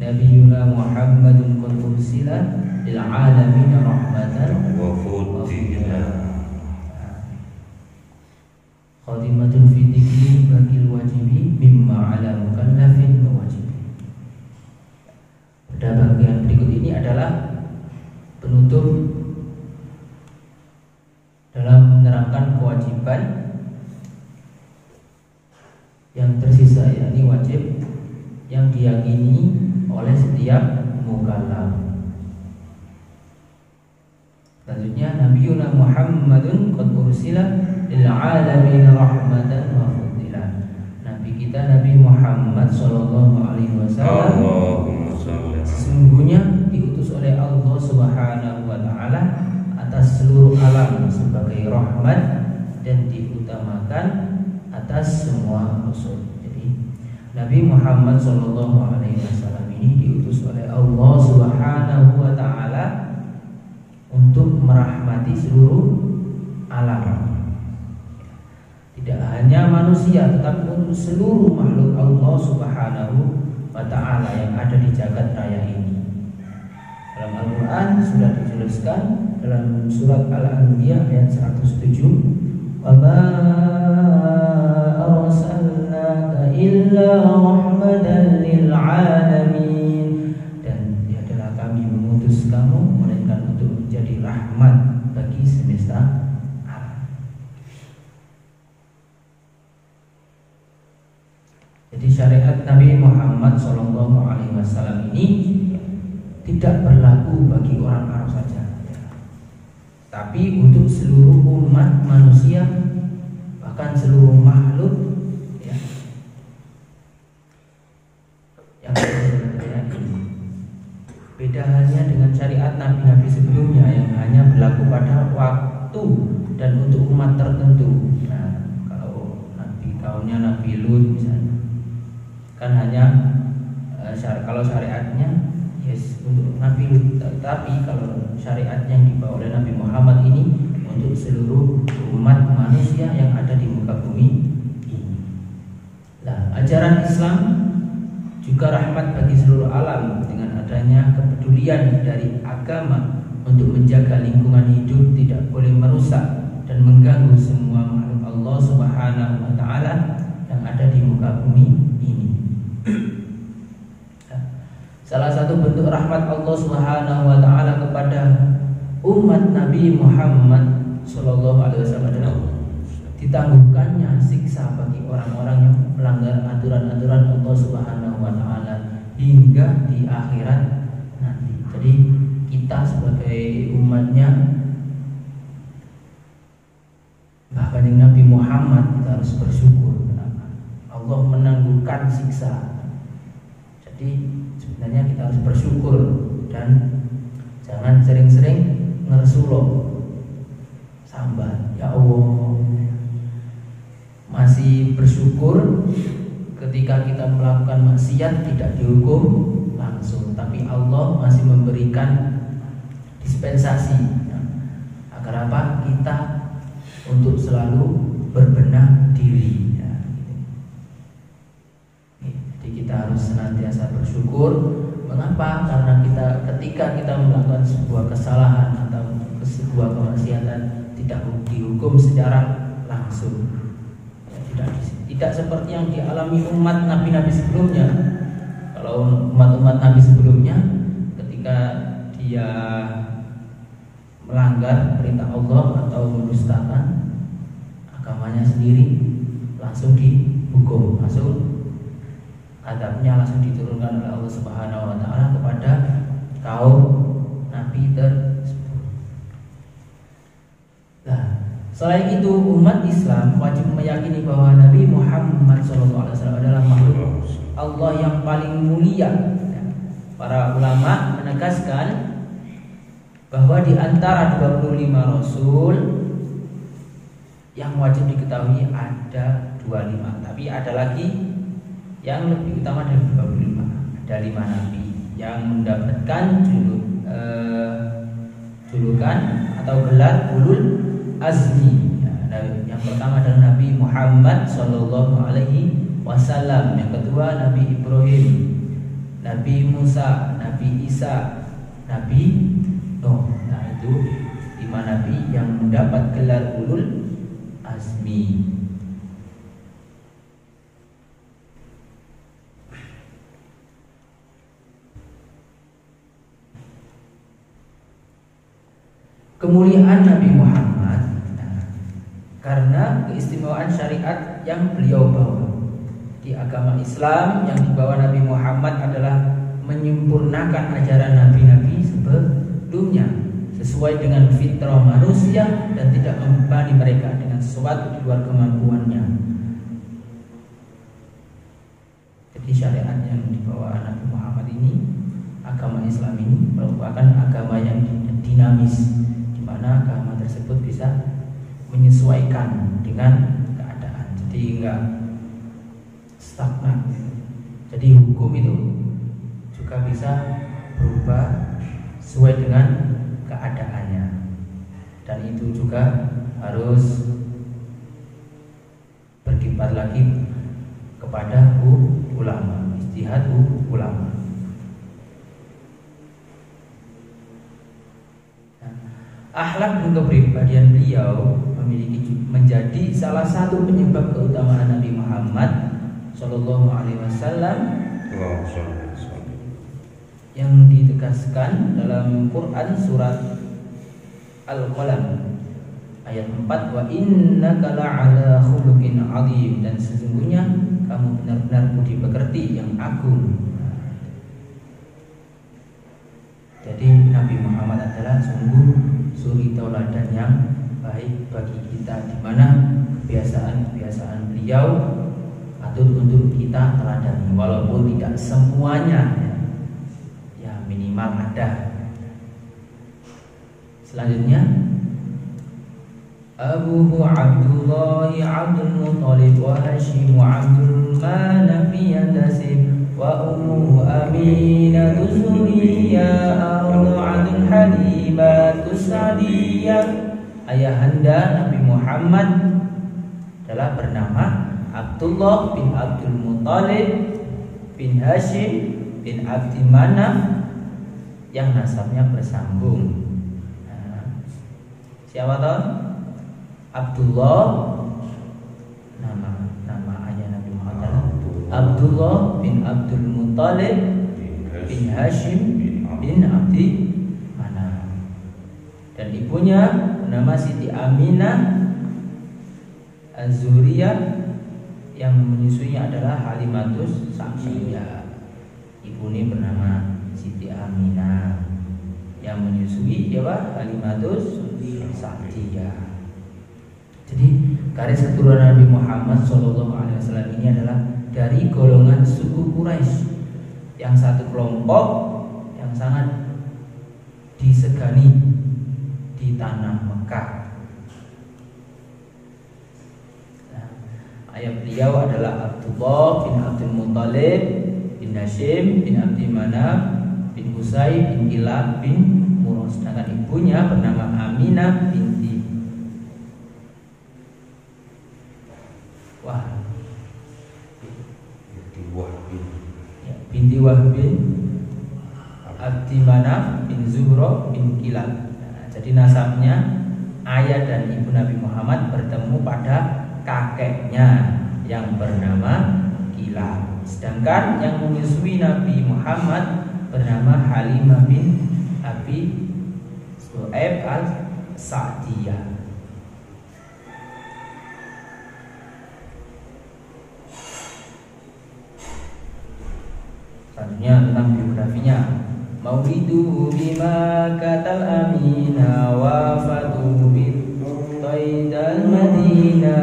nabiyuna Muhammadun qad ursila lil alamin rahmatan wa fuddila. Khatimatun fi dzikri bakil wajibi mimma ala mukallafin wa wajibi. Pada bagian berikut ini adalah penutup dalam menerangkan kewajiban yang tersisa, yakni wajib yang diyakini oleh setiap mukallaf. Selanjutnya nabiyuna Muhammadun qad ursila lil alamin rahmatan wa fadila. Nabi kita Nabi Muhammad sallallahu alaihi wasallam sesungguhnya diutus oleh Allah Subhanahu wa taala atas seluruh alam sebagai rahmat dan diutamakan atas semua rasul. Jadi Nabi Muhammad sallallahu alaihi wasallam ini diutus oleh Allah Subhanahu wa taala untuk merahmati seluruh alam. Tidak hanya manusia tetapi untuk seluruh makhluk Allah Subhanahu wa taala yang ada di jagat raya ini. Dalam Al-Qur'an sudah dijelaskan dalam surat Al-Anbiya ayat 107, "Wa ma arsalnaka illa rahmatan lil alamin." Dan tiadalah kami mengutus kamu melainkan untuk menjadi rahmat bagi semesta alam. Jadi syariat Nabi Muhammad SAW ini tidak berlaku bagi orang Arab saja, tapi untuk seluruh umat manusia, bahkan seluruh makhluk ya, yang ada ini. Beda halnya dengan syariat nabi-nabi sebelumnya yang hanya berlaku pada waktu dan untuk umat tertentu. Nah, kalau nabi tahunnya Nabi Lut misalnya, kan hanya kalau syariatnya yes untuk Nabi Lut, tetapi kalau syariat yang dibawa oleh Nabi Muhammad ini untuk seluruh umat manusia yang ada di muka bumi ini. Nah, ajaran Islam juga rahmat bagi seluruh alam dengan adanya kepedulian dari agama untuk menjaga lingkungan hidup tidak boleh merusak dan mengganggu semua makhluk Allah Subhanahu wa taala yang ada di muka bumi ini. Salah satu bentuk rahmat Allah Subhanahu wa taala kepada umat Nabi Muhammad sallallahu alaihi wasallam adalah ditangguhkannya siksa bagi orang-orang yang melanggar aturan-aturan Allah Subhanahu wa taala hingga di akhirat nanti. Jadi kita sebagai umatnya, bahkan yang Nabi Muhammad, kita harus bersyukur kenapa Allah menangguhkan siksa. Jadi sebenarnya kita harus bersyukur dan jangan sering-sering ngersulo sambat. Ya Allah, masih bersyukur ketika kita melakukan maksiat tidak dihukum langsung, tapi Allah masih memberikan dispensasi agar apa? Kita untuk selalu berbenah diri. Kita harus senantiasa bersyukur. Mengapa? Karena ketika kita melakukan sebuah kesalahan atau sebuah kemaksiatan tidak dihukum secara langsung. Tidak seperti yang dialami umat nabi-nabi sebelumnya. Kalau umat-umat nabi sebelumnya, ketika dia melanggar perintah Allah atau mendustakan agamanya sendiri, langsung dihukum, langsung adabnya langsung diturunkan oleh Allah Subhanahu wa taala kepada kaum nabi tersebut. Nah, selain itu umat Islam wajib meyakini bahwa Nabi Muhammad SAW adalah makhluk Allah yang paling mulia. Para ulama menegaskan bahwa di antara 25 rasul yang wajib diketahui ada 25, tapi ada lagi yang lebih utama dari 25. Ada 5 nabi yang mendapatkan julukan atau gelar ulul azmi. Yang pertama adalah Nabi Muhammad sallallahu alaihi wasallam, yang kedua Nabi Ibrahim, Nabi Musa, Nabi Isa, Nabi Nuh. Nah, itu 5 nabi yang mendapat gelar ulul azmi. Kemuliaan Nabi Muhammad karena keistimewaan syariat yang beliau bawa. Di agama Islam yang dibawa Nabi Muhammad adalah menyempurnakan ajaran nabi-nabi sebelumnya sesuai dengan fitrah manusia dan tidak membebani mereka dengan sesuatu di luar kemampuannya. Jadi syariat yang dibawa Nabi Muhammad ini, agama Islam ini merupakan agama yang dinamis, di mana agama tersebut bisa menyesuaikan dengan keadaan. Jadi enggak stagnan. Jadi hukum itu juga bisa berubah sesuai dengan keadaannya, dan itu juga harus berkiblat lagi kepada ulama, ijtihad ulama. Akhlak dan kepribadian beliau menjadi salah satu penyebab keutamaan Nabi Muhammad Sallallahu Alaihi Wasallam yang ditegaskan dalam Quran surat Al-Qalam ayat 4, wa innaka la'ala khuluqin 'adzim, dan sesungguhnya kamu benar-benar budi pekerti yang agung. Jadi Nabi Muhammad adalah sungguh suri tauladan yang baik bagi kita, di mana kebiasaan-kebiasaan beliau patut untuk kita teladani, walaupun tidak semuanya, ya minimal ada. Selanjutnya, Abuhu Abdullah Abdul Muttalib wa Hashim Abdul Manaf Yandasib wa ummuhu Aminah Suriyah Ardu'atul Halimatus Sa'diyah. Ayahanda Nabi Muhammad adalah bernama Abdullah bin Abdul Muttalib bin Hashim bin Abdi Manaf yang nasabnya bersambung. Siapa tahu? Abdullah, nama ayah Nabi Muhammad Abdullah bin Abdul Muttalib bin Hashim bin Abdi Manaf, dan ibunya bernama Siti Aminah Az-Zuriyah, yang menyusuinya adalah Halimatus Sa'diyah. Ibu ini bernama Siti Aminah, yang menyusui siapa? Halimatus Sa'diyah. Jadi garis keturunan Nabi Muhammad SAW ini adalah dari golongan suku Quraisy, yang satu kelompok yang sangat disegani di tanah Mekah. Ayah beliau adalah Abdullah bin Abdul Muttalib bin Hashim bin Abdi Manaf bin Qusay bin Kilab bin Murrah, sedangkan ibunya bernama Aminah binti Wahb bin Abdi Manaf bin Zuhra bin Kilab. Jadi nasabnya ayah dan ibu Nabi Muhammad bertemu pada kakeknya yang bernama Kilab, sedangkan yang menyusui Nabi Muhammad bernama Halimah bin Abi Su'aib al-Sa'diyah. Selanjutnya tentang biografinya. Maulidu bima katal amina wafatu bitaidal madina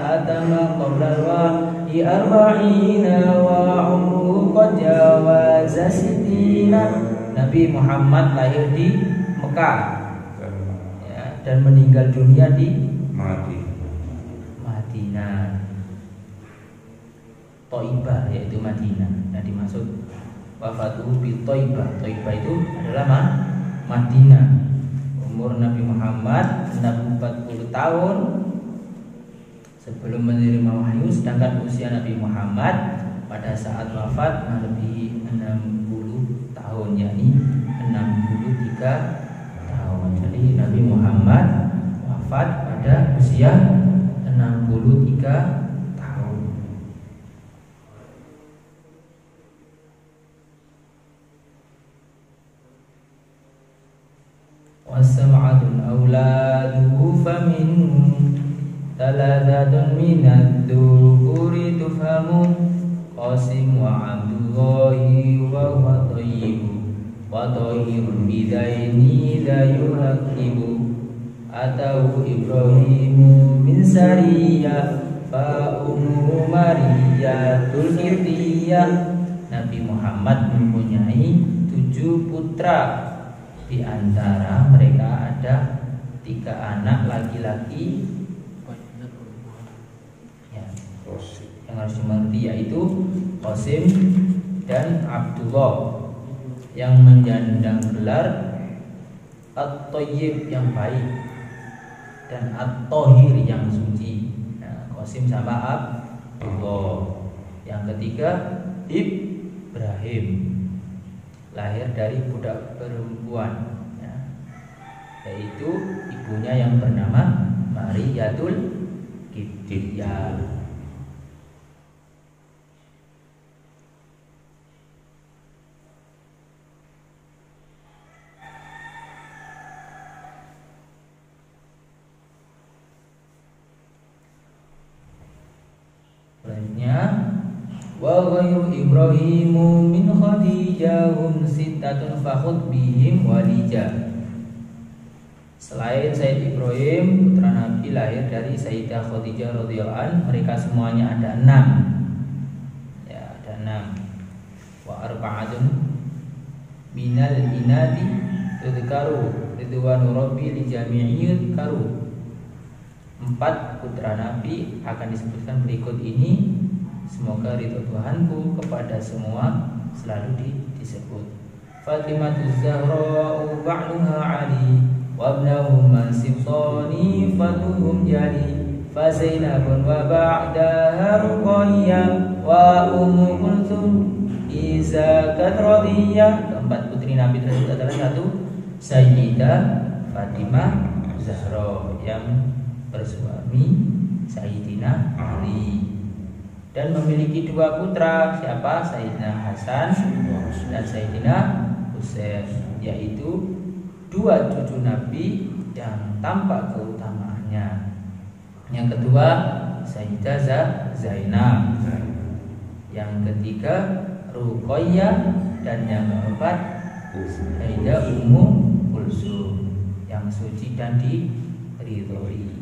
atama qablal wahi arba'ina wa umruhu qad jawaza sitina. Nabi Muhammad lahir di Mekah, ya, dan meninggal dunia di Madinah, Thaibah, yaitu Madinah. Nah, dimaksud wafatuhu bi Thaibah. Thaibah itu adalah Madinah. Umur Nabi Muhammad 40 tahun sebelum menerima wahyu, sedangkan usia Nabi Muhammad pada saat wafat melebihi tahun, yakni 63 tahun. Jadi Nabi Muhammad wafat pada usia 63 tahun. Wasab'atun auladuhu faminhum thalathatun minadh-dhukuri tufhamu Qasim wa Abdullahi wa Tayyibu wa Tahirun bidaini la yurakibu Atahu Ibrahimu min Sariyah fa ummu Mariyatul Qibtiyah. Nabi Muhammad mempunyai 7 putra. Di antara mereka ada 3 anak laki-laki ya, yang harus dimengerti, yaitu Qasim dan Abdullah, yang menyandang gelar At-Thayyib yang baik dan At-Thahir yang suci. Nah, Qasim sama Abdullah. Yang ketiga Ibrahim, lahir dari budak perempuan ya, yaitu ibunya yang bernama Mariyatul Qibtiyah. Selanjutnya wa ghairu Ibrahimu min Khadijahum sittatun fakhud bihim walija. Selain Sayyid Ibrahim, putra Nabi lahir dari Sayyidah Khadijah radhiyallahu anha, mereka semuanya ada 6. Ya, ada 6. Wa arba'atun minal inati tudkaru ridwanu rabbi li jami'iyut karu. 4 putra Nabi akan disebutkan berikut ini. Semoga ridho Tuhanku kepada semua selalu disebut. Fatimah Zahra ba'luha Ali wa ibnahu Mansibani fatuhum jali fa Zainabun wa ba'daha Ruqayyah wa Ummu Kulthum iza kadradiyah. Keempat putri Nabi tersebut adalah 1 Sayyidah Fatimah Zahra yang bersuami Sayyidina Ali, dan memiliki 2 putra, siapa? Sayyidina Hasan dan Sayyidina Husain, yaitu 2 cucu Nabi yang tampak keutamaannya. Yang kedua Sayyidah Zainab, yang ketiga Ruqayyah, dan yang keempat Sayyidah Ummu Kulsum yang suci dan diridhoi.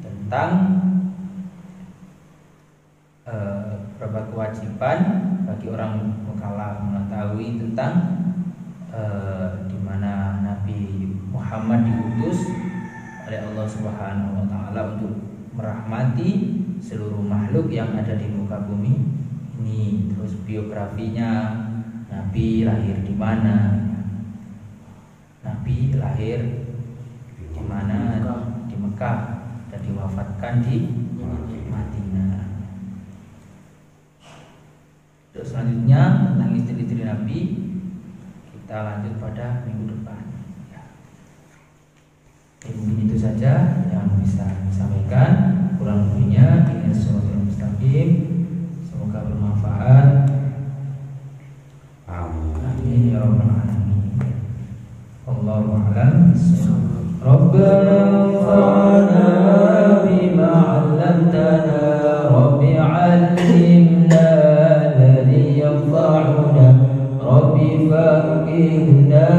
Tentang beberapa kewajiban bagi orang mukallaf mengetahui tentang di mana Nabi Muhammad diutus oleh Allah Subhanahu wa taala untuk merahmati seluruh makhluk yang ada di muka bumi ini. Terus biografinya, Nabi lahir di mana, Nabi lahir di mana, di Mekah, dan diwafatkan di Madinah. Terus selanjutnya tentang istri-istri Nabi kita lanjut pada minggu depan ya. Mungkin itu saja yang bisa disampaikan. Kurang lebihnya ini sesuatu mustaqim. Semoga bermanfaat. Amin ya rabbal alamin. Allahu a'lam. Rabbana anfa'na bima 'allamtana, Rabbi 'allimna alladhi yanfa'una, Rabbi faqihna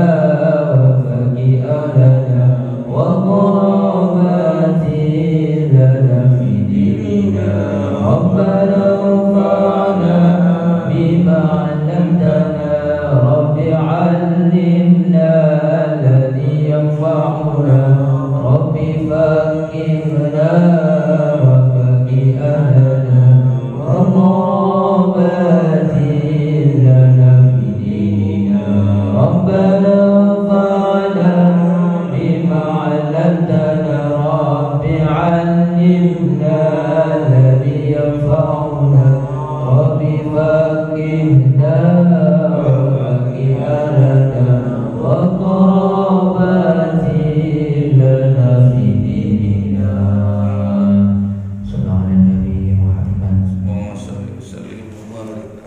wa faqih ahlana wa qurabati lana fi dinina. Rabbana anfa'na bima 'allamtana, Rabbi 'allimna alladhi yanfa'una, Rabbi faqihna wa faqih ahlana wa qurabati lana fi dinina. Rabbana anfa'na bima 'allamtana, warahmatullahi wabarakatuh.